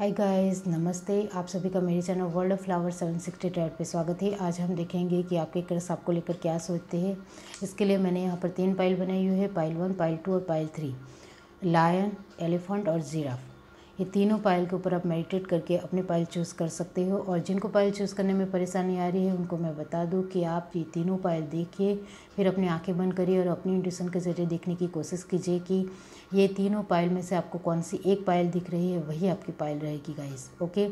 Hi guys, नमस्ते। आप सभी का मेरे चैनल वर्ल्ड ऑफ फ्लावर 768 पे स्वागत है। आज हम देखेंगे कि आपके क्रश आपको लेकर क्या सोचते हैं। इसके लिए मैंने यहाँ पर 3 पाइल बनाई हुई है, पाइल 1, पाइल 2 और पाइल 3। लायन, एलिफेंट और जिराफ, ये तीनों पाइल के ऊपर आप मेडिटेट करके अपनी पाइल चूज़ कर सकते हो। और जिनको पाइल चूज़ करने में परेशानी आ रही है उनको मैं बता दूं कि आप ये तीनों पाइल देखिए, फिर अपनी आंखें बंद करिए और अपनी इंट्यूशन के ज़रिए देखने की कोशिश कीजिए कि ये तीनों पाइल में से आपको कौन सी एक पाइल दिख रही है, वही आपकी पाइल रहेगी गाइस। ओके।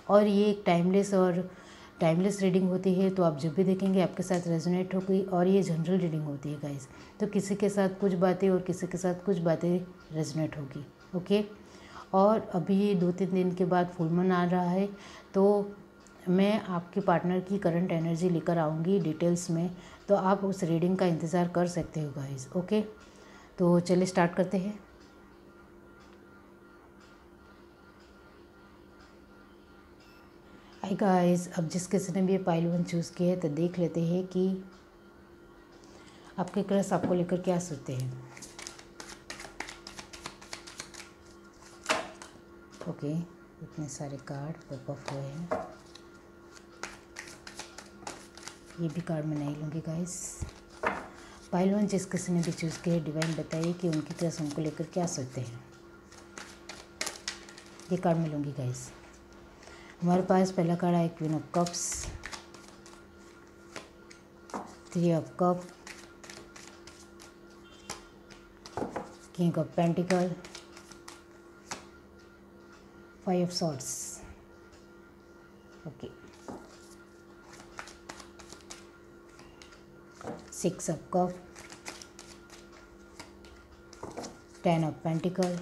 और ये एक टाइमलेस रीडिंग होती है, तो आप जब भी देखेंगे आपके साथ रेजोनेट होगी। और ये जनरल रीडिंग होती है गाइस, तो किसी के साथ कुछ बातें और किसी के साथ कुछ बातें रेजोनेट होगी। ओके। और अभी 2-3 दिन के बाद फुल मून आ रहा है, तो मैं आपके पार्टनर की करंट एनर्जी लेकर आऊँगी डिटेल्स में, तो आप उस रीडिंग का इंतज़ार कर सकते हो गाइस। ओके, तो चलिए स्टार्ट करते हैं। हाय गाइस, अब जिस किसी ने भी पाइल 1 चूज़ किया है तो देख लेते हैं कि आपके क्रश आपको लेकर क्या सोचते हैं। ओके, इतने सारे कार्ड पॉप अप हुए हैं। ये भी कार्ड मैं नहीं लूँगी गाइस। पाइल 1 जिस किसी ने भी चूज़ किया है, डिवाइन बताइए कि उनकी क्रश उनको लेकर क्या सोचते हैं। ये कार्ड मैं लूँगी गाइस। हमारे पास पहला कार्ड है queen of cups, 3 of cup, king of pentacle, 5 of swords. Okay, 6 of cup, 10 of pentacle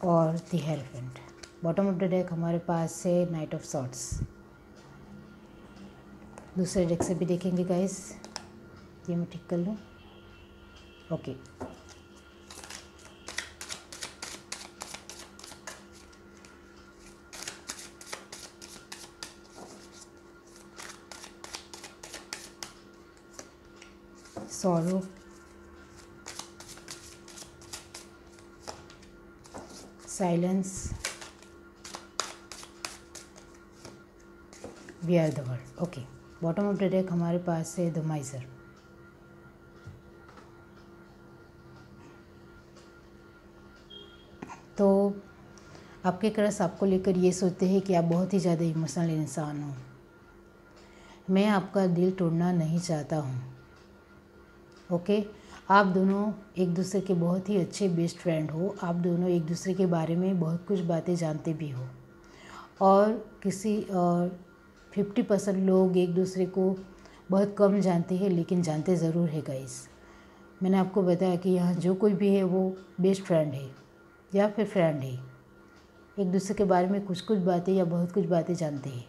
और the hierophant. Bottom of the deck हमारे पास है नाइट ऑफ सॉर्ड्स। दूसरे डेक से भी देखेंगे गाइस। ये मैं ठीक कर लूँ। Okay, sorrow, silence, we are the world. Okay, bottom of the deck हमारे पास है द माइजर। तो आपके क्रश आपको लेकर ये सोचते हैं कि आप बहुत ही ज़्यादा इमोशनल इंसान हो। मैं आपका दिल तोड़ना नहीं चाहता हूँ। ओके, आप दोनों एक दूसरे के बहुत ही अच्छे बेस्ट फ्रेंड हो। आप दोनों एक दूसरे के बारे में बहुत कुछ बातें जानते भी हो। और 50% लोग एक दूसरे को बहुत कम जानते हैं, लेकिन जानते ज़रूर है गाइस। मैंने आपको बताया कि यहाँ जो कोई भी है वो बेस्ट फ्रेंड है या फिर फ्रेंड है। एक दूसरे के बारे में कुछ कुछ बातें या बहुत कुछ बातें जानते हैं।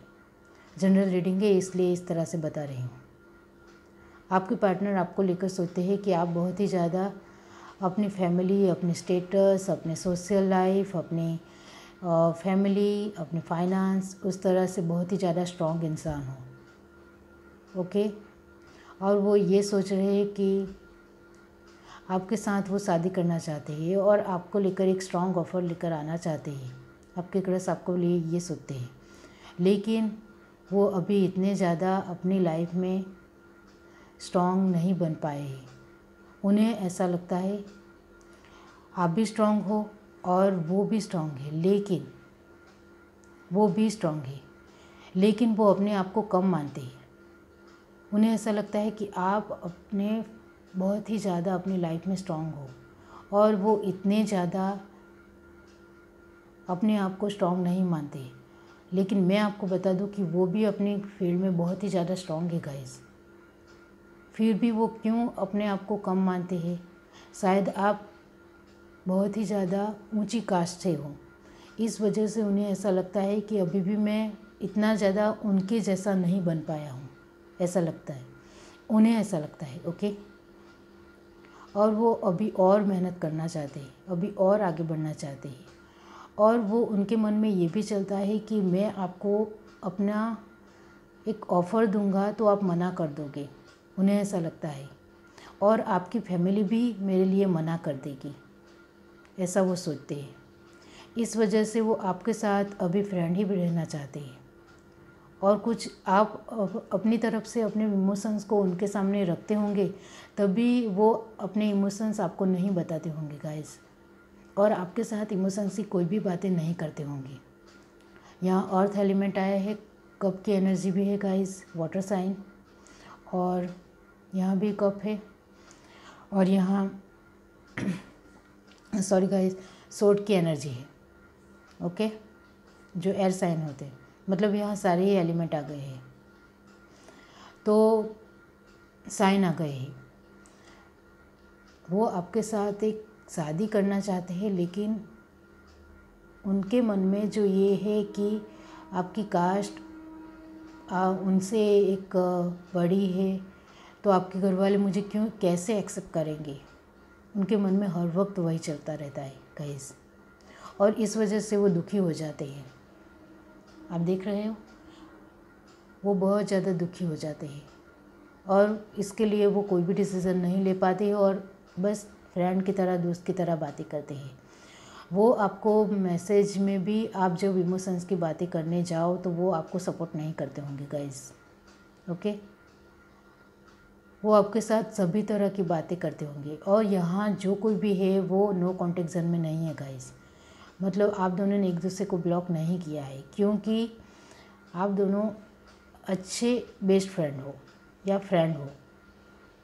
जनरल रीडिंग है, इसलिए इस तरह से बता रही हूँ। आपके पार्टनर आपको लेकर सोचते हैं कि आप बहुत ही ज़्यादा अपनी फैमिली, अपने स्टेटस, अपने सोशल लाइफ, अपनी फैमिली, अपने फाइनेंस, उस तरह से बहुत ही ज़्यादा स्ट्रॉन्ग इंसान हो। ओके, और वो ये सोच रहे हैं कि आपके साथ वो शादी करना चाहते हैं और आपको लेकर एक स्ट्रॉन्ग ऑफ़र लेकर आना चाहते हैं। आपके क्रश आपको लिए ये सोचते हैं, लेकिन वो अभी इतने ज़्यादा अपनी लाइफ में स्ट्रॉन्ग नहीं बन पाए हैं। उन्हें ऐसा लगता है आप भी स्ट्रॉन्ग हो और वो भी स्ट्रॉन्ग है, लेकिन वो भी स्ट्रॉन्ग है, लेकिन वो अपने आप को कम मानते हैं। उन्हें ऐसा लगता है कि आप अपने बहुत ही ज़्यादा अपनी लाइफ में स्ट्रॉन्ग हो, और वो इतने ज़्यादा अपने आप को स्ट्रॉन्ग नहीं मानते। लेकिन मैं आपको बता दूं कि वो भी अपनी फील्ड में बहुत ही ज़्यादा स्ट्रॉन्ग है गाइस। फिर भी वो क्यों अपने आप को कम मानते हैं? शायद आप बहुत ही ज़्यादा ऊंची कास्ट से हो, इस वजह से उन्हें ऐसा लगता है कि अभी भी मैं इतना ज़्यादा उनके जैसा नहीं बन पाया हूँ। ऐसा लगता है, उन्हें ऐसा लगता है। ओके, और वो अभी और मेहनत करना चाहते हैं, अभी और आगे बढ़ना चाहते हैं। और वो उनके मन में ये भी चलता है कि मैं आपको अपना एक ऑफ़र दूंगा तो आप मना कर दोगे। उन्हें ऐसा लगता है, और आपकी फैमिली भी मेरे लिए मना कर देगी, ऐसा वो सोचते हैं। इस वजह से वो आपके साथ अभी फ्रेंड ही रहना चाहते हैं, और कुछ आप अपनी तरफ से अपने इमोशंस को उनके सामने रखते होंगे, तभी वो अपने इमोशंस आपको नहीं बताते होंगे गाइस, और आपके साथ इमोशंस की कोई भी बातें नहीं करते होंगे। यहाँ अर्थ एलिमेंट आया है, कप की एनर्जी भी है गाइस, वाटर साइन, और यहाँ भी कप है, और यहाँ सॉरी गाइस, सोर्ड की एनर्जी है। ओके, जो एयर साइन होते हैं, मतलब यहाँ सारे ही एलिमेंट आ गए हैं, तो साइन आ गए हैं। वो आपके साथ एक शादी करना चाहते हैं, लेकिन उनके मन में जो ये है कि आपकी कास्ट उनसे एक बड़ी है, तो आपके घर वाले मुझे क्यों कैसे एक्सेप्ट करेंगे, उनके मन में हर वक्त वही चलता रहता है गाइस, और इस वजह से वो दुखी हो जाते हैं। आप देख रहे हो, वो बहुत ज़्यादा दुखी हो जाते हैं, और इसके लिए वो कोई भी डिसीज़न नहीं ले पाते, और बस फ्रेंड की तरह, दोस्त की तरह बातें करते हैं। वो आपको मैसेज में भी, आप जब इमोशंस की बातें करने जाओ तो वो आपको सपोर्ट नहीं करते होंगे गाइस। ओके, वो आपके साथ सभी तरह की बातें करते होंगे, और यहाँ जो कोई भी है वो नो कॉन्टेक्ट जोन में नहीं है गाइस। मतलब आप दोनों ने एक दूसरे को ब्लॉक नहीं किया है, क्योंकि आप दोनों अच्छे बेस्ट फ्रेंड हो या फ्रेंड हो।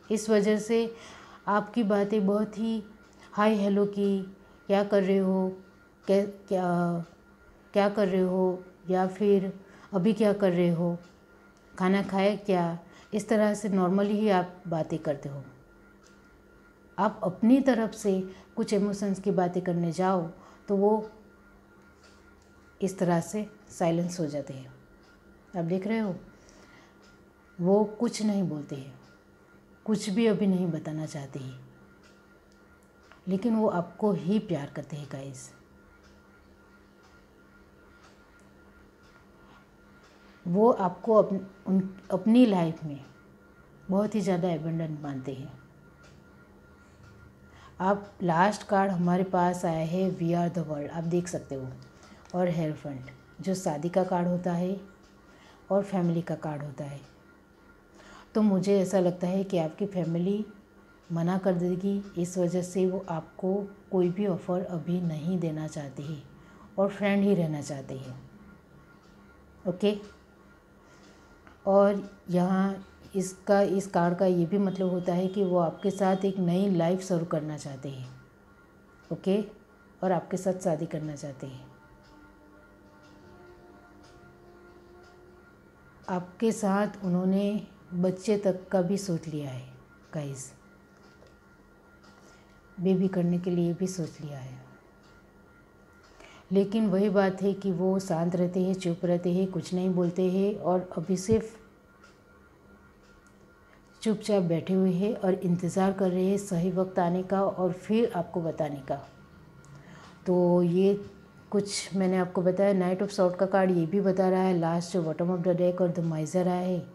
इस वजह से आपकी बातें बहुत ही हाय हेलो की, क्या कर रहे हो, क्या क्या क्या कर रहे हो, या फिर अभी क्या कर रहे हो, खाना खाए क्या, इस तरह से नॉर्मली ही आप बातें करते हो। आप अपनी तरफ से कुछ इमोशंस की बातें करने जाओ तो वो इस तरह से साइलेंस हो जाते हैं। आप देख रहे हो, वो कुछ नहीं बोलते हैं, कुछ भी अभी नहीं बताना चाहते हैं, लेकिन वो आपको ही प्यार करते हैं गाइस। वो आपको अपनी लाइफ में बहुत ही ज़्यादा एबंडेंट मानते हैं। आप लास्ट कार्ड हमारे पास आया है, वी आर द वर्ल्ड, आप देख सकते हो, और हेयरफंड जो शादी का कार्ड होता है और फैमिली का कार्ड होता है। तो मुझे ऐसा लगता है कि आपकी फैमिली मना कर देगी, इस वजह से वो आपको कोई भी ऑफ़र अभी नहीं देना चाहती है, और फ्रेंड ही रहना चाहते हैं। ओके, और यहाँ इस कार्ड का ये भी मतलब होता है कि वो आपके साथ एक नई लाइफ शुरू करना चाहते हैं। ओके, और आपके साथ शादी करना चाहते हैं। आपके साथ उन्होंने बच्चे तक का भी सोच लिया है गाइस, बेबी करने के लिए भी सोच लिया है। लेकिन वही बात है कि वो शांत रहते हैं, चुप रहते हैं, कुछ नहीं बोलते हैं, और अभी सिर्फ चुपचाप बैठे हुए हैं और इंतज़ार कर रहे हैं सही वक्त आने का और फिर आपको बताने का। तो ये कुछ मैंने आपको बताया। नाइट ऑफ सॉर्ड का कार्ड ये भी बता रहा है, लास्ट जो बॉटम ऑफ द डेक और द माइजर आया है,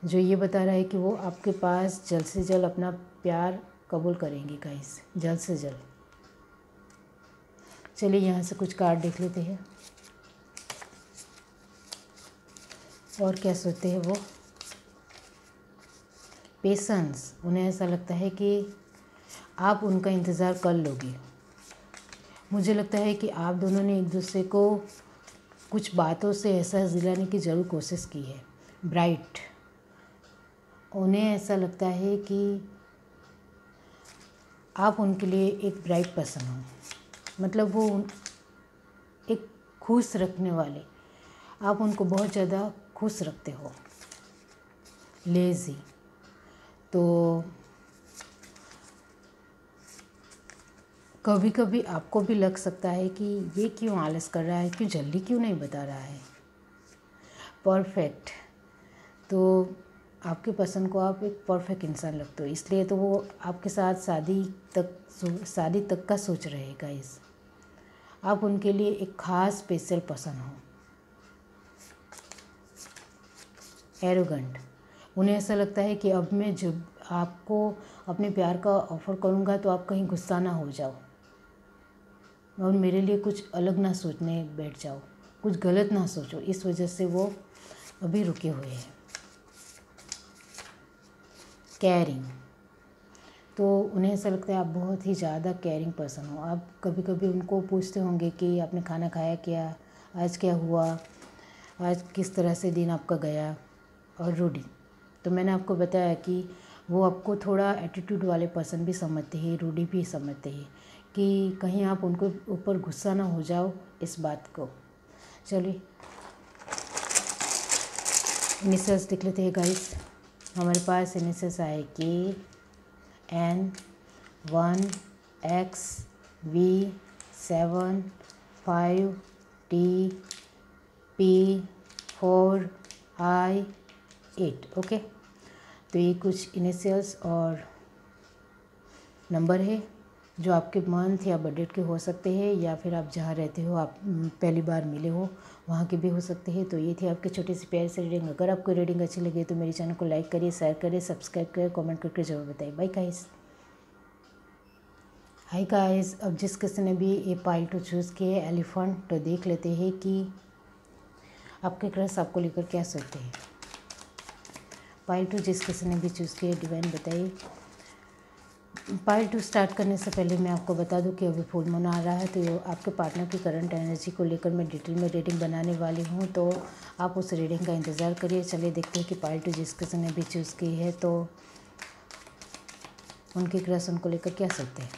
जो ये बता रहा है कि वो आपके पास जल्द से जल्द अपना प्यार कबूल करेंगे गाइस, जल्द से जल्द। चलिए यहाँ से कुछ कार्ड देख लेते हैं और क्या सोचते हैं वो। पेशेंस, उन्हें ऐसा लगता है कि आप उनका इंतज़ार कर लोगे। मुझे लगता है कि आप दोनों ने एक दूसरे को कुछ बातों से एहसास दिलाने की ज़रूर कोशिश की है। ब्राइट, उन्हें ऐसा लगता है कि आप उनके लिए एक ब्राइट पर्सन हो, मतलब वो एक खुश रखने वाले, आप उनको बहुत ज़्यादा खुश रखते हो। लेज़ी, तो कभी कभी आपको भी लग सकता है कि ये क्यों आलस कर रहा है, क्यों जल्दी क्यों नहीं बता रहा है। परफेक्ट, तो आपके पसंद को आप एक परफेक्ट इंसान लगते हो, इसलिए तो वो आपके साथ शादी तक का सोच रहे हैं गाइस। आप उनके लिए एक ख़ास स्पेशल पर्सन हो। एरोगेंट, उन्हें ऐसा लगता है कि अब मैं जब आपको अपने प्यार का ऑफ़र करूँगा तो आप कहीं गुस्सा ना हो जाओ। और मेरे लिए कुछ अलग ना सोचने बैठ जाओ, कुछ गलत ना सोचो, इस वजह से वो अभी रुके हुए हैं। केयरिंग, तो उन्हें ऐसा लगता है आप बहुत ही ज़्यादा केयरिंग पर्सन हो। आप कभी कभी उनको पूछते होंगे कि आपने खाना खाया क्या, आज क्या हुआ, आज किस तरह से दिन आपका गया। और रूडी, तो मैंने आपको बताया कि वो आपको थोड़ा एटीट्यूड वाले पर्सन भी समझते हैं, रूडी भी समझते हैं, कि कहीं आप उनको ऊपर गुस्सा ना हो जाओ इस बात को। चलिए इनिशियल्स लिख लेते हैं गाइस। हमारे पास इनिशियल्स आए के, N, 1, X, V, 7, 5, T, P, 4, I, 8। Okay, तो ये कुछ इनिशियल्स और नंबर है जो आपके मंथ या बर्थडेट के हो सकते हैं, या फिर आप जहाँ रहते हो, आप पहली बार मिले हो वहाँ के भी हो सकते हैं। तो ये थी आपकी छोटी सी प्यारी सी रीडिंग। अगर आपको रीडिंग अच्छी लगे तो मेरे चैनल को लाइक करिए, शेयर करिए, सब्सक्राइब करिए, कमेंट करके ज़रूर बताइए। Bye guys. हाय गाइस, अब जिस किसी ने भी ये पाइल टू चूज़ किए एलिफेंट, तो देख लेते हैं कि आपके क्रश आपको लेकर क्या सोचते हैं। पाइल टू जिस किसी ने भी चूज़ किए डिवाइन बताइए। पाइल टू स्टार्ट करने से पहले मैं आपको बता दूं कि अभी फुल मून आ रहा है, तो आपके पार्टनर की करंट एनर्जी को लेकर मैं डिटेल में रीडिंग बनाने वाली हूं, तो आप उस रीडिंग का इंतज़ार करिए। चलिए देखते हैं कि पाइल टू जिस किसी ने भी चूज़ की है तो उनके क्रश उनको लेकर क्या सोचते हैं।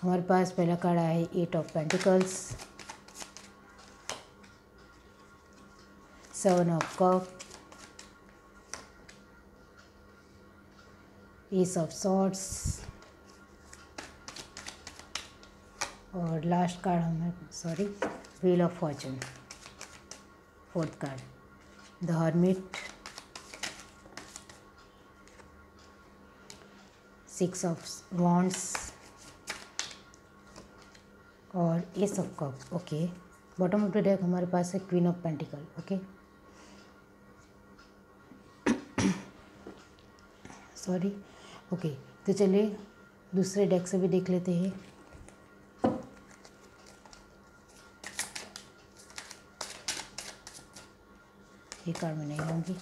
हमारे पास पहला कार्ड आया है 8 of pentacles, 7 of cup, ace of swords, और लास्ट कार्ड हमें wheel of fortune. Fourth card the hermit, 6 of wands और ace of cup. Okay, bottom of the deck हमारे पास है queen of pentacle. Okay, sorry. Okay, तो चलिए दूसरे deck से भी देख लेते हैं। ये कार्ड मैं नहीं लूँगी।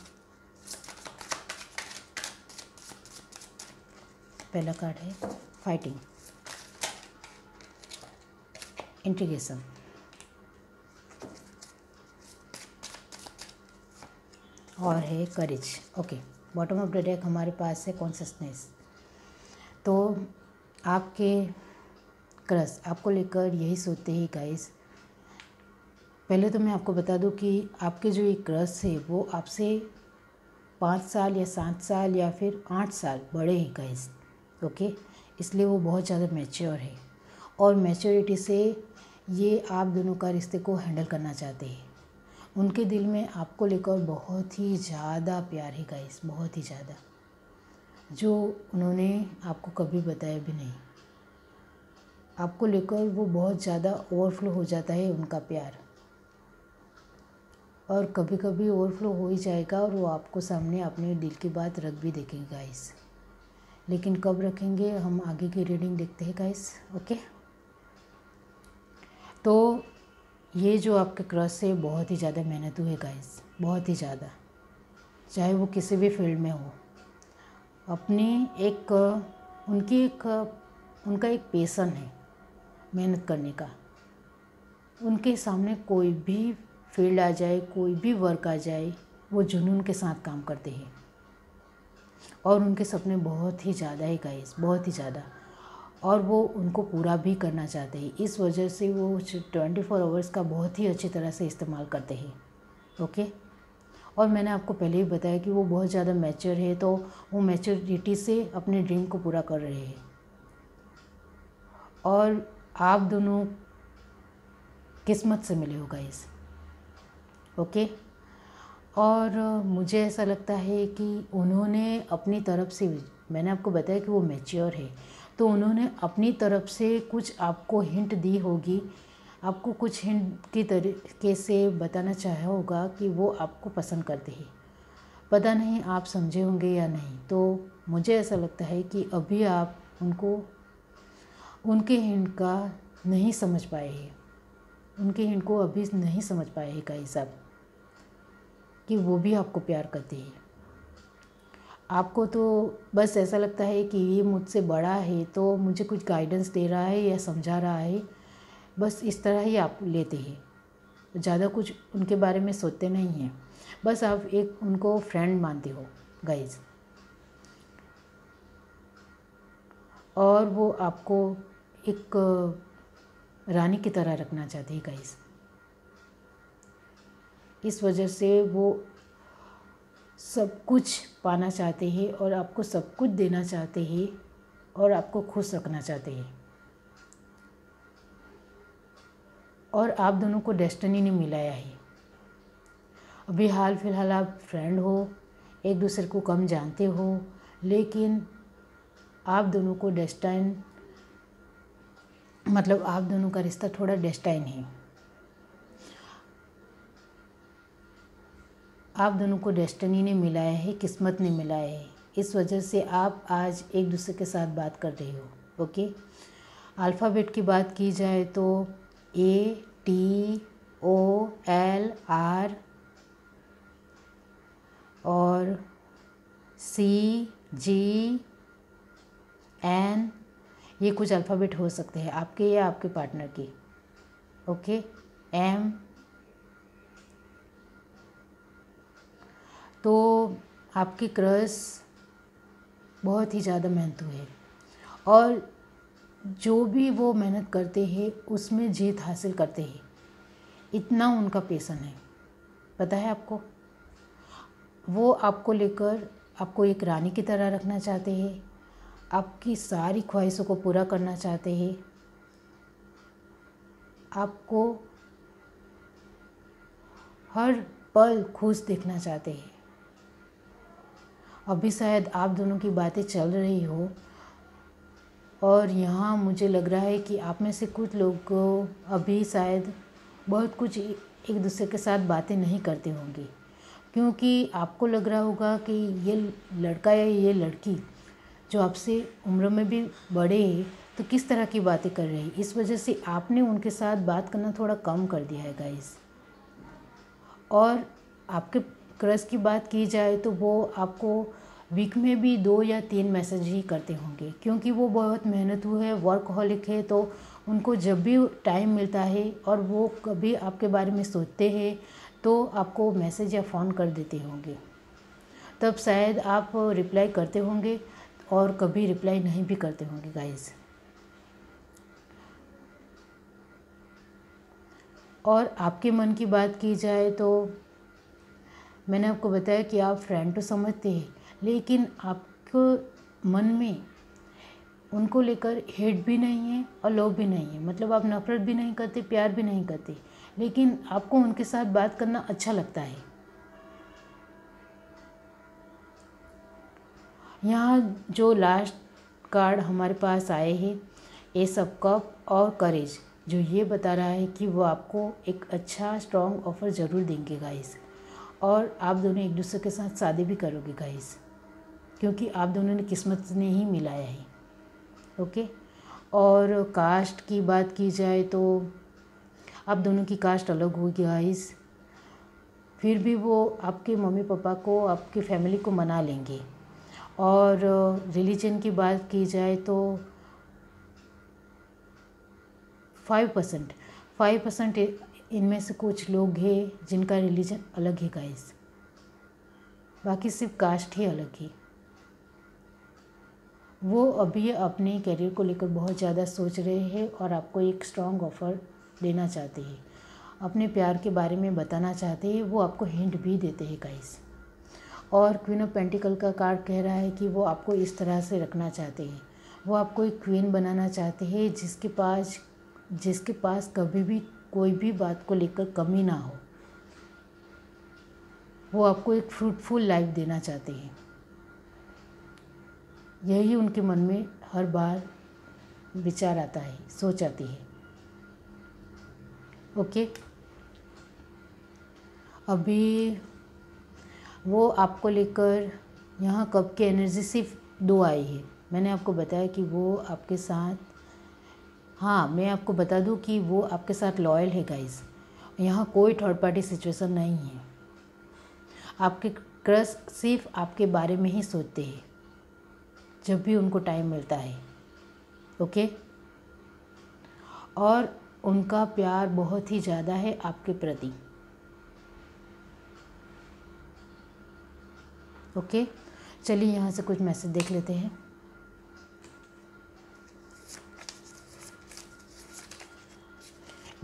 पहला कार्ड है फाइटिंग, इंट्रिगेशन, और है courage. Okay, bottom of the deck हमारे पास है कॉन्शियसनेस। तो आपके क्रश आपको लेकर यही सोचते हैं गाइस। पहले तो मैं आपको बता दूं कि आपके जो ये क्रश है वो आपसे 5 साल या 7 साल या फिर 8 साल बड़े हैं गाइस। ओके, इसलिए वो बहुत ज़्यादा मैच्योर है, और मैच्योरिटी से ये आप दोनों का रिश्ते को हैंडल करना चाहते हैं। उनके दिल में आपको लेकर बहुत ही ज़्यादा प्यार है गाइस, बहुत ही ज़्यादा, जो उन्होंने आपको कभी बताया भी नहीं। आपको लेकर वो बहुत ज़्यादा ओवरफ्लो हो जाता है उनका प्यार, और कभी कभी ओवरफ्लो हो ही जाएगा और वो आपको सामने अपने दिल की बात रख भी देंगे गाइस। लेकिन कब रखेंगे, हम आगे की रीडिंग देखते हैं गाइस। ओके, तो ये जो आपके क्रश है बहुत ही ज़्यादा मेहनतू है गाइस, बहुत ही ज़्यादा, चाहे वो किसी भी फील्ड में हो। अपनी एक उनका एक पैशन है मेहनत करने का। उनके सामने कोई भी फील्ड आ जाए, कोई भी वर्क आ जाए, वो जुनून के साथ काम करते हैं, और उनके सपने बहुत ही ज़्यादा है गाइस, बहुत ही ज़्यादा, और वो उनको पूरा भी करना चाहते हैं। इस वजह से वो 24 आवर्स का बहुत ही अच्छी तरह से इस्तेमाल करते हैं। ओके, और मैंने आपको पहले ही बताया कि वो बहुत ज़्यादा मैच्योर है, तो वो मैच्योरिटी से अपने ड्रीम को पूरा कर रहे हैं, और आप दोनों किस्मत से मिले हो गाइस। ओके, और मुझे ऐसा लगता है कि उन्होंने अपनी तरफ से, मैंने आपको बताया कि वो मैच्योर है, तो उन्होंने अपनी तरफ से कुछ आपको हिंट दी होगी, आपको कुछ हिंट की तरीके से बताना चाहा होगा कि वो आपको पसंद करते हैं। पता नहीं आप समझे होंगे या नहीं। तो मुझे ऐसा लगता है कि अभी आप उनको उनके हिंट का नहीं समझ पाए हैं, उनके हिंट को अभी नहीं समझ पाए हैं गाइस आप, कि वो भी आपको प्यार करते हैं। आपको तो बस ऐसा लगता है कि ये मुझसे बड़ा है तो मुझे कुछ गाइडेंस दे रहा है या समझा रहा है, बस इस तरह ही आप लेते हैं, ज़्यादा कुछ उनके बारे में सोचते नहीं हैं। बस आप एक उनको फ्रेंड मानते हो गाइस, और वो आपको एक रानी की तरह रखना चाहते हैं गाइस। इस वजह से वो सब कुछ पाना चाहते हैं और आपको सब कुछ देना चाहते हैं और आपको खुश रखना चाहते हैं। और आप दोनों को डेस्टिनी ने मिलाया है। अभी हाल फिलहाल आप फ्रेंड हो, एक दूसरे को कम जानते हो, लेकिन आप दोनों को डेस्टाइन, मतलब आप दोनों का रिश्ता थोड़ा डेस्टाइन है। आप दोनों को डेस्टिनी ने मिलाया है, किस्मत ने मिलाया है। इस वजह से आप आज एक दूसरे के साथ बात कर रहे हो। ओके, अल्फ़ाबेट की बात की जाए तो ATOLR और CGN, ये कुछ अल्फ़ाबेट हो सकते हैं आपके या आपके पार्टनर के। ओके, M, तो आपकी क्रश बहुत ही ज़्यादा मेहनतू है और जो भी वो मेहनत करते हैं उसमें जीत हासिल करते हैं, इतना उनका पैशन है, पता है आपको। वो आपको लेकर आपको एक रानी की तरह रखना चाहते हैं, आपकी सारी ख्वाहिशों को पूरा करना चाहते हैं, आपको हर पल खुश देखना चाहते हैं। अभी शायद आप दोनों की बातें चल रही हो और यहाँ मुझे लग रहा है कि आप में से कुछ लोग अभी शायद बहुत कुछ एक दूसरे के साथ बातें नहीं करते होंगे, क्योंकि आपको लग रहा होगा कि ये लड़का या ये लड़की जो आपसे उम्र में भी बड़े हैं तो किस तरह की बातें कर रहे हैं। इस वजह से आपने उनके साथ बात करना थोड़ा कम कर दिया है गाइस। और आपके क्रश की बात की जाए तो वो आपको वीक में भी 2 या 3 मैसेज ही करते होंगे, क्योंकि वो बहुत मेहनतू है, वर्कहॉलिक है, तो उनको जब भी टाइम मिलता है और वो कभी आपके बारे में सोचते हैं तो आपको मैसेज या फ़ोन कर देते होंगे। तब शायद आप रिप्लाई करते होंगे और कभी रिप्लाई नहीं भी करते होंगे गाइस। और आपके मन की बात की जाए तो मैंने आपको बताया कि आप फ्रेंड तो समझते हैं, लेकिन आपको मन में उनको लेकर हेट भी नहीं है और लव भी नहीं है, मतलब आप नफरत भी नहीं करते, प्यार भी नहीं करते, लेकिन आपको उनके साथ बात करना अच्छा लगता है। यहाँ जो लास्ट कार्ड हमारे पास आए हैं, एस ऑफ कप और करेज, जो ये बता रहा है कि वो आपको एक अच्छा स्ट्रॉन्ग ऑफर ज़रूर देंगे गाइस, और आप दोनों एक दूसरे के साथ शादी भी करोगे गाइस, क्योंकि आप दोनों ने किस्मत ने ही मिलाया है। ओके, और कास्ट की बात की जाए तो आप दोनों की कास्ट अलग होगी गाइस, फिर भी वो आपके मम्मी पापा को, आपकी फैमिली को मना लेंगे। और रिलीजन की बात की जाए तो 5% इनमें से कुछ लोग हैं जिनका रिलीजन अलग है गाइस, बाकी सिर्फ कास्ट ही अलग है। वो अभी अपने करियर को लेकर बहुत ज़्यादा सोच रहे हैं और आपको एक स्ट्रॉन्ग ऑफ़र देना चाहते हैं, अपने प्यार के बारे में बताना चाहते हैं, वो आपको हिंट भी देते हैं गाइस। और क्वीन ऑफ पेंटिकल का कार्ड कह रहा है कि वो आपको इस तरह से रखना चाहते हैं, वो आपको एक क्वीन बनाना चाहते हैं जिसके पास कभी भी कोई भी बात को लेकर कमी ना हो। वो आपको एक फ्रूटफुल लाइफ देना चाहते हैं, यही उनके मन में हर बार विचार आता है, सोच आती है। ओके, अभी वो आपको लेकर यहाँ कप की एनर्जी सिर्फ 2 आई है। मैंने आपको बताया कि वो आपके साथ हाँ, मैं आपको बता दूं कि वो आपके साथ लॉयल है गाइस। यहाँ कोई थर्ड पार्टी सिचुएशन नहीं है। आपके क्रश सिर्फ आपके बारे में ही सोचते हैं जब भी उनको टाइम मिलता है, ओके। और उनका प्यार बहुत ही ज़्यादा है आपके प्रति, ओके। चलिए यहाँ से कुछ मैसेज देख लेते हैं।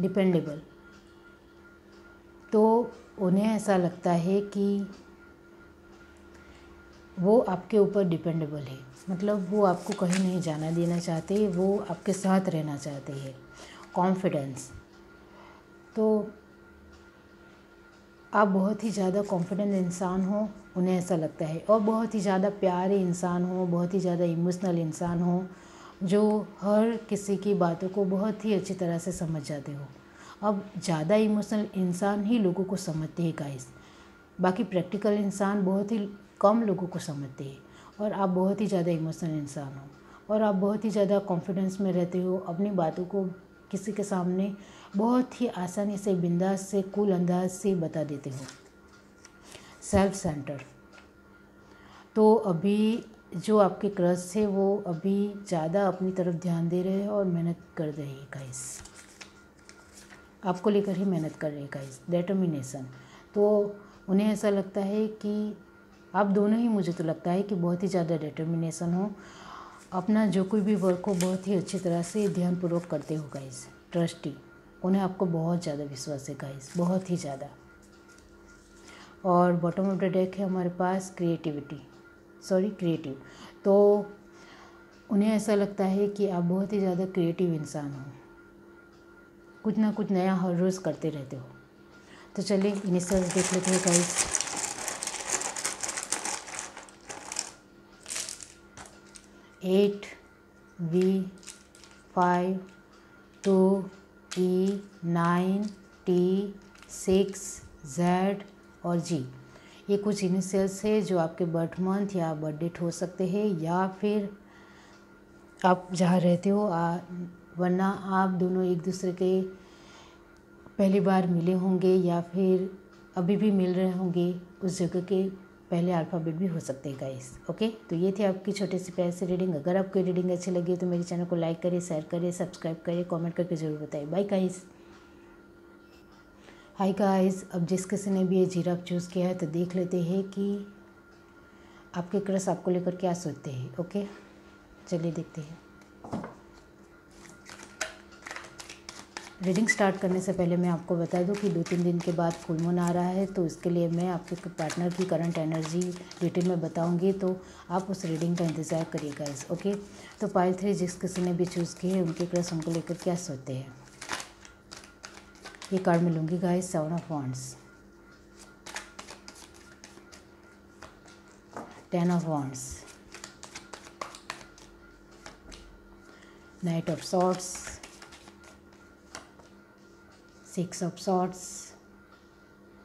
डिपेंडेबल, तो उन्हें ऐसा लगता है कि वो आपके ऊपर डिपेंडेबल है, मतलब वो आपको कहीं नहीं जाना देना चाहते, वो आपके साथ रहना चाहते हैं। कॉन्फिडेंस, तो आप बहुत ही ज़्यादा कॉन्फिडेंट इंसान हो, उन्हें ऐसा लगता है। और बहुत ही ज़्यादा प्यारे इंसान हो, बहुत ही ज़्यादा इमोशनल इंसान हो, जो हर किसी की बातों को बहुत ही अच्छी तरह से समझ जाते हो। अब ज़्यादा इमोशनल इंसान ही लोगों को समझते हैं गाइस, बाकी प्रैक्टिकल इंसान बहुत ही कम लोगों को समझते हैं। और आप बहुत ही ज़्यादा इमोशनल इंसान हो और आप बहुत ही ज़्यादा कॉन्फिडेंस में रहते हो, अपनी बातों को किसी के सामने बहुत ही आसानी से, बिंदास से, कूल अंदाज से बता देते हो। सेल्फ सेंटर, तो अभी जो आपके क्रश है वो अभी ज़्यादा अपनी तरफ ध्यान दे रहे हैं और मेहनत कर रहे हैं गाइस, आपको लेकर ही मेहनत कर रहे हैं गाइस। डिटर्मिनेशन, तो उन्हें ऐसा लगता है कि आप दोनों ही, मुझे तो लगता है कि बहुत ही ज़्यादा डिटर्मिनेशन हो, अपना जो कोई भी वर्क हो बहुत ही अच्छी तरह से ध्यानपूर्वक करते हो गाइस। ट्रस्टी, उन्हें आपको बहुत ज़्यादा विश्वास है गाइस, बहुत ही ज़्यादा। और बॉटम ऑफ द डेक है हमारे पास क्रिएटिव, तो उन्हें ऐसा लगता है कि आप बहुत ही ज़्यादा क्रिएटिव इंसान हो, कुछ ना कुछ नया हर रोज़ करते रहते हो। तो चलिए इनिशियल्स देख लेते हैं guys. Eight, V, 5, 2, E, 9, T, 6, Z और G। ये कुछ इनिशियल्स है जो आपके बर्थ मंथ या बर्थ डेट हो सकते हैं, या फिर आप जहाँ रहते हो, वरना आप दोनों एक दूसरे के पहली बार मिले होंगे या फिर अभी भी मिल रहे होंगे, उस जगह के पहले अल्फ़ाबेट भी हो सकते हैं गाइस, ओके। तो ये थी आपकी छोटी सी प्यारी सी रीडिंग। अगर आपको रीडिंग अच्छी लगी तो मेरे चैनल को लाइक करिए, शेयर करिए, सब्सक्राइब करिए, कमेंट करके ज़रूर बताइए। Bye guys. हाय गाइस, अब जिस किसी ने भी ये जीराफ चूज़ किया है तो देख लेते हैं कि आपके क्रश आपको लेकर क्या सोचते हैं, ओके। चलिए देखते हैं। रीडिंग स्टार्ट करने से पहले मैं आपको बता दूं कि 2-3 दिन के बाद फुल मून आ रहा है, तो इसके लिए मैं आपके पार्टनर की करंट एनर्जी डिटेल में बताऊंगी, तो आप उस रीडिंग का इंतज़ार करिए गाइस, ओके। तो पाइल 3 जिस किसी ने भी चूज़ की है, उनके क्रश उनको लेकर क्या सोचते हैं, ये कार्ड मैं लूँगी guys. 7 of wands, 10 of wands, night of swords, 6 of swords.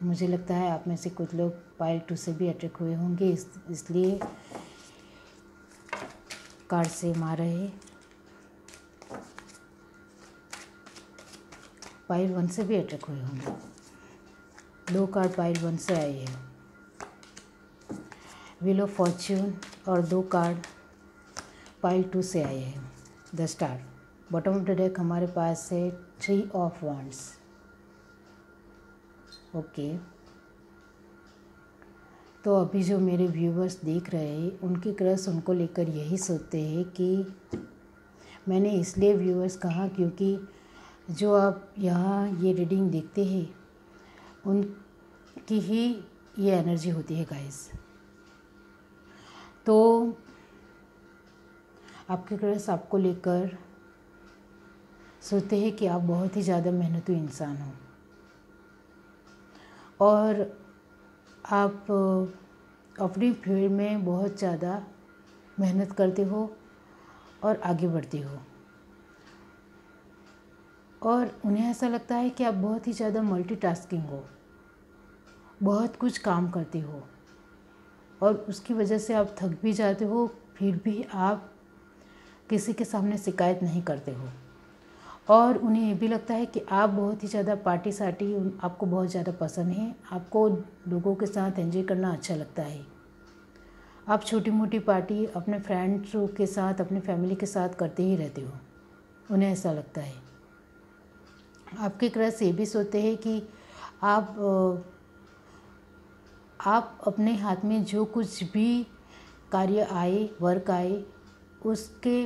मुझे लगता है आप में से कुछ लोग पाइल 2 से भी अट्रैक्ट हुए होंगे, इसलिए कार्ड से मार रहे। पाइल 1 से भी अट्रैक्ट हुए होंगे, 2 कार्ड पाइल 1 से आए हैं, व्हील ऑफ फॉर्च्यून, और 2 कार्ड पाइल 2 से आए हैं, the star. Bottom of the deck हमारे पास है 3 ऑफ वॉन्ड्स, ओके। तो अभी जो मेरे व्यूवर्स देख रहे हैं, उनके क्रश उनको लेकर यही सोचते हैं कि, मैंने इसलिए व्यूवर्स कहा क्योंकि जो आप यहाँ ये रीडिंग देखते हैं उनकी ही ये एनर्जी होती है गाइस। तो आपके क्रश आपको लेकर सोचते हैं कि आप बहुत ही ज़्यादा मेहनती इंसान हो और आप अपनी फील्ड में बहुत ज़्यादा मेहनत करते हो और आगे बढ़ते हो, और उन्हें ऐसा लगता है कि आप बहुत ही ज़्यादा मल्टीटास्किंग हो, बहुत कुछ काम करते हो, और उसकी वजह से आप थक भी जाते हो, फिर भी आप किसी के सामने शिकायत नहीं करते हो। और उन्हें ये भी लगता है कि आप बहुत ही ज़्यादा पार्टी सार्टी आपको बहुत ज़्यादा पसंद है, आपको लोगों के साथ एंजॉय करना अच्छा लगता है। आप छोटी मोटी पार्टी अपने फ्रेंड्स के साथ, अपने फैमिली के साथ करते ही रहते हो, उन्हें ऐसा लगता है। आपके क्रश ये भी सोचते हैं कि आप अपने हाथ में जो कुछ भी कार्य आए, वर्क आए, उसके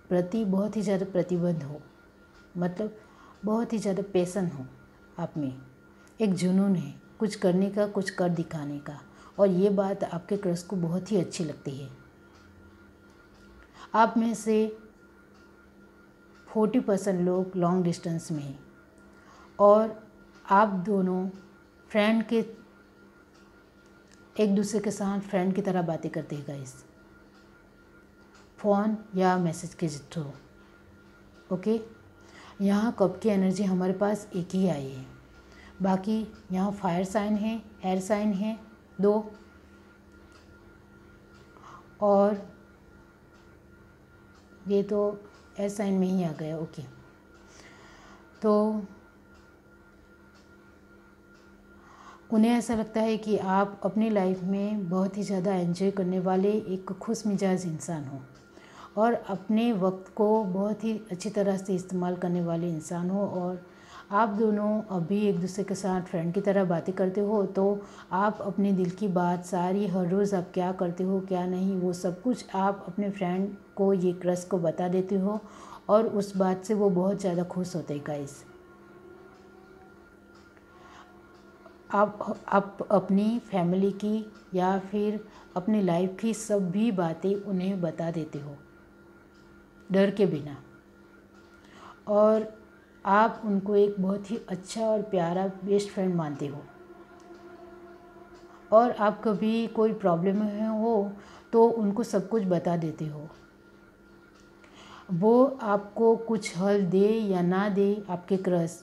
प्रति बहुत ही ज़्यादा प्रतिबद्ध हो, मतलब बहुत ही ज़्यादा पैशन हो आप में, एक जुनून है कुछ करने का, कुछ कर दिखाने का, और ये बात आपके क्रश को बहुत ही अच्छी लगती है। आप में से 40% लोग लॉन्ग डिस्टेंस में हैं और आप दोनों फ्रेंड के एक दूसरे के साथ फ्रेंड की तरह बातें करते हैं गाइस, फ़ोन या मैसेज के थ्रू। ओके, यहाँ कप की एनर्जी हमारे पास एक ही आई है, बाकी यहाँ फायर साइन है, एयर साइन है 2, और ये तो एयर साइन में ही आ गया। ओके, तो उन्हें ऐसा लगता है कि आप अपनी लाइफ में बहुत ही ज़्यादा एंजॉय करने वाले एक खुश मिजाज इंसान हो और अपने वक्त को बहुत ही अच्छी तरह से इस्तेमाल करने वाले इंसान हो, और आप दोनों अभी एक दूसरे के साथ फ्रेंड की तरह बातें करते हो, तो आप अपने दिल की बात सारी, हर रोज़ आप क्या करते हो क्या नहीं, वो सब कुछ आप अपने फ्रेंड को, ये क्रश को बता देते हो, और उस बात से वो बहुत ज़्यादा खुश होते हैं गाइस। आप अपनी फैमिली की या फिर अपनी लाइफ की सभी बातें उन्हें बता देते हो डर के बिना, और आप उनको एक बहुत ही अच्छा और प्यारा बेस्ट फ्रेंड मानते हो, और आप कभी कोई प्रॉब्लम में हो तो उनको सब कुछ बता देते हो। वो आपको कुछ हल दे या ना दे आपके क्रश,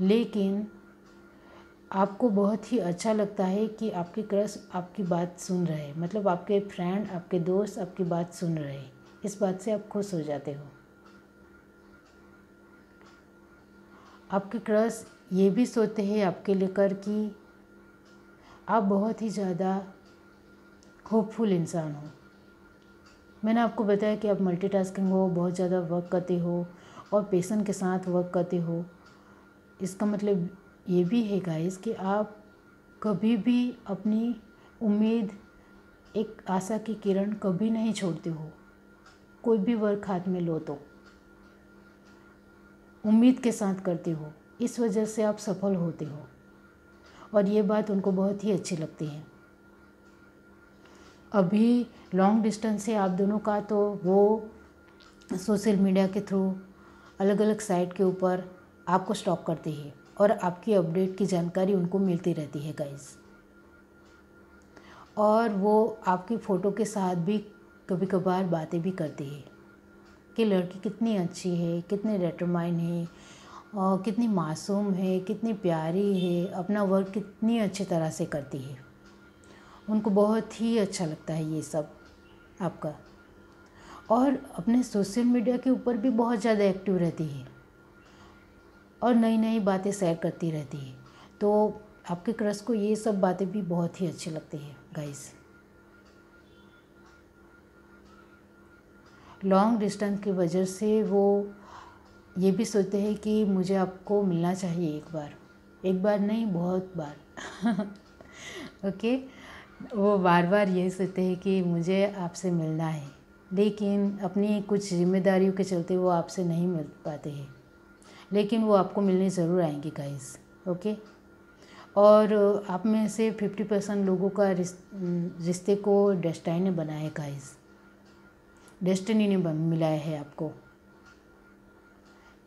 लेकिन आपको बहुत ही अच्छा लगता है कि आपके क्रश आपकी बात सुन रहे हैं, मतलब आपके फ्रेंड, आपके दोस्त आपकी बात सुन रहे हैं, इस बात से आप खुश हो जाते हो। आपके क्रश ये भी सोचते हैं आपके लेकर कि आप बहुत ही ज़्यादा होपफुल इंसान हो। मैंने आपको बताया कि आप मल्टीटास्किंग हो, बहुत ज़्यादा वर्क करते हो और पैशन के साथ वर्क करते हो। इसका मतलब ये भी है गाइस कि आप कभी भी अपनी उम्मीद, एक आशा की किरण कभी नहीं छोड़ते हो। कोई भी वर्क हाथ में लो तो उम्मीद के साथ करते हो, इस वजह से आप सफल होते हो, और ये बात उनको बहुत ही अच्छी लगती है। अभी लॉन्ग डिस्टेंस है आप दोनों का, तो वो सोशल मीडिया के थ्रू अलग अलग साइट के ऊपर आपको स्टॉक करते हैं और आपकी अपडेट की जानकारी उनको मिलती रहती है गाइस, और वो आपकी फ़ोटो के साथ भी कभी कभार बातें भी करते हैं कि लड़की कितनी अच्छी है, कितनी डिटरमाइन है, और कितनी मासूम है, कितनी प्यारी है, अपना वर्क कितनी अच्छी तरह से करती है। उनको बहुत ही अच्छा लगता है ये सब आपका, और अपने सोशल मीडिया के ऊपर भी बहुत ज़्यादा एक्टिव रहती है और नई नई बातें शेयर करती रहती है। तो आपके क्रश को ये सब बातें भी बहुत ही अच्छी लगती है गाइस। लॉन्ग डिस्टेंस की वजह से वो ये भी सोचते हैं कि मुझे आपको मिलना चाहिए, एक बार नहीं, बहुत बार ओके, वो बार बार यही सोचते हैं कि मुझे आपसे मिलना है, लेकिन अपनी कुछ जिम्मेदारियों के चलते वो आपसे नहीं मिल पाते हैं, लेकिन वो आपको मिलने ज़रूर आएंगे गाइस। ओके, और आप में से 50% लोगों का रिश्ते को डेस्टिनी ने बनाया है गाइस, डेस्टिनी ने मिलाया है आपको,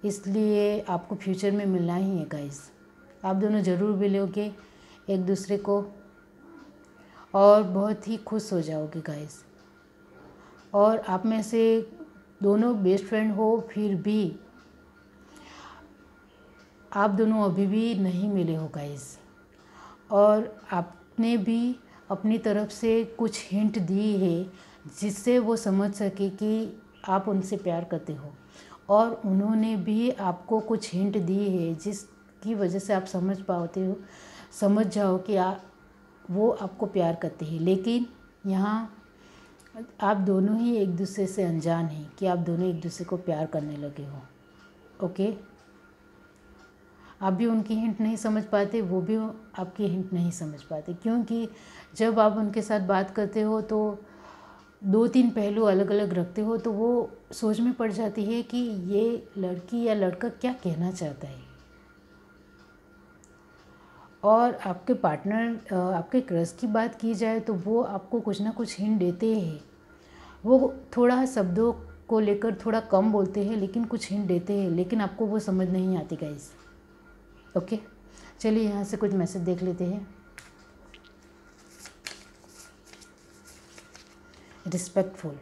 इसलिए आपको फ्यूचर में मिलना ही है गाइस। आप दोनों ज़रूर मिलोगे एक दूसरे को और बहुत ही खुश हो जाओगे गाइस। और आप में से दोनों बेस्ट फ्रेंड हो, फिर भी आप दोनों अभी भी नहीं मिले हो गाइस, और आपने भी अपनी तरफ से कुछ हिंट दी है जिससे वो समझ सके कि आप उनसे प्यार करते हो, और उन्होंने भी आपको कुछ हिंट दी है जिसकी वजह से आप समझ जाओ कि वो आपको प्यार करते हैं। लेकिन यहाँ आप दोनों ही एक दूसरे से अनजान हैं कि आप दोनों एक दूसरे को प्यार करने लगे हो। ओके, आप भी उनकी हिंट नहीं समझ पाते, वो भी आपकी हिंट नहीं समझ पाते, क्योंकि जब आप उनके साथ बात करते हो तो 2-3 पहलू अलग अलग रखते हो, तो वो सोच में पड़ जाती है कि ये लड़की या लड़का क्या कहना चाहता है। और आपके पार्टनर, आपके क्रश की बात की जाए तो वो आपको कुछ ना कुछ हिंट देते हैं। वो थोड़ा शब्दों को लेकर थोड़ा कम बोलते हैं, लेकिन कुछ हिंट देते हैं, लेकिन आपको वो समझ नहीं आती गाइस। ओके, चलिए यहाँ से कुछ मैसेज देख लेते हैं। रिस्पेक्टफुल,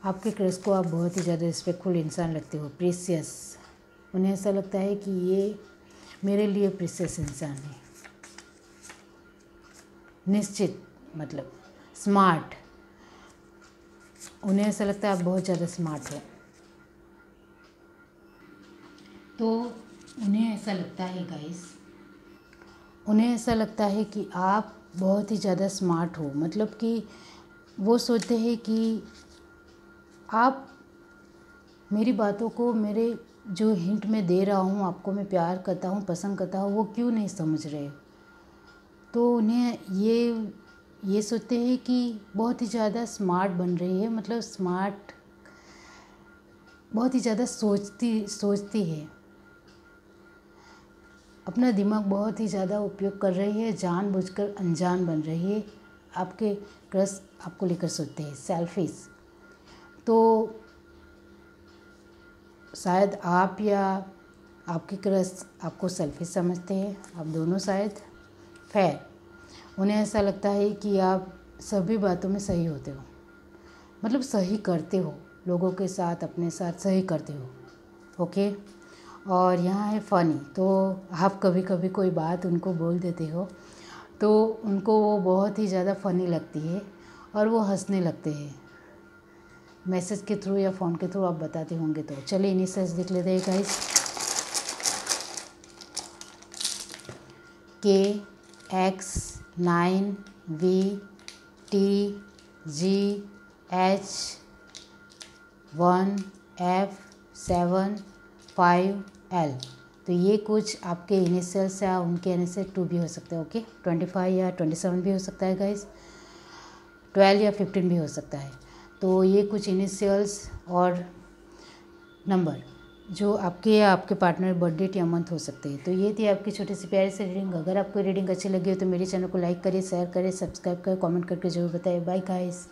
आपके क्रश को आप बहुत ही ज़्यादा रिस्पेक्टफुल इंसान लगते हो। प्रीशियस, उन्हें ऐसा लगता है कि ये मेरे लिए प्रीशियस इंसान है। निश्चित मतलब स्मार्ट, उन्हें ऐसा लगता है आप बहुत ज़्यादा स्मार्ट हो। तो उन्हें ऐसा लगता है गाइस, उन्हें ऐसा लगता है कि आप बहुत ही ज़्यादा स्मार्ट हो, मतलब कि वो सोचते हैं कि आप मेरी बातों को, मेरे जो हिंट मैं दे रहा हूँ आपको, मैं प्यार करता हूँ, पसंद करता हूँ, वो क्यों नहीं समझ रहे। तो उन्हें ये सोचते हैं कि बहुत ही ज़्यादा स्मार्ट बन रही है, मतलब स्मार्ट, बहुत ही ज़्यादा सोचती है, अपना दिमाग बहुत ही ज़्यादा उपयोग कर रही है, जानबूझकर अनजान बन रही है। आपके क्रश आपको लेकर सोचते हैं। सेल्फिश, तो शायद आप या आपके क्रश आपको सेल्फिश समझते हैं, आप दोनों शायद। फेयर, उन्हें ऐसा लगता है कि आप सभी बातों में सही होते हो, मतलब सही करते हो, लोगों के साथ, अपने साथ सही करते हो। ओके, और यहाँ है फ़नी, तो आप कभी कभी कोई बात उनको बोल देते हो तो उनको वो बहुत ही ज़्यादा फ़नी लगती है और वो हंसने लगते हैं। मैसेज के थ्रू या फ़ोन के थ्रू आप बताते होंगे। तो चलिए इनिशियल्स देख लेते हैं गाइस। KX9VTGH1F7 5L, तो ये कुछ आपके इनिशियल्स या उनके इनिशियल 2 भी हो सकते हैं। ओके, 25 या 27 भी हो सकता है गाइस, 12 या 15 भी हो सकता है। तो ये कुछ इनिशियल्स और नंबर जो आपके या आपके पार्टनर बर्थ डेट या मंथ हो सकते हैं। तो ये थी आपकी छोटी सी प्यारी सी रीडिंग। अगर आपको रीडिंग अच्छी लगी हो तो मेरे चैनल को लाइक करिए, शेयर करिए, सब्सक्राइब करें, कमेंट करके जरूर बताइए। Bye guys.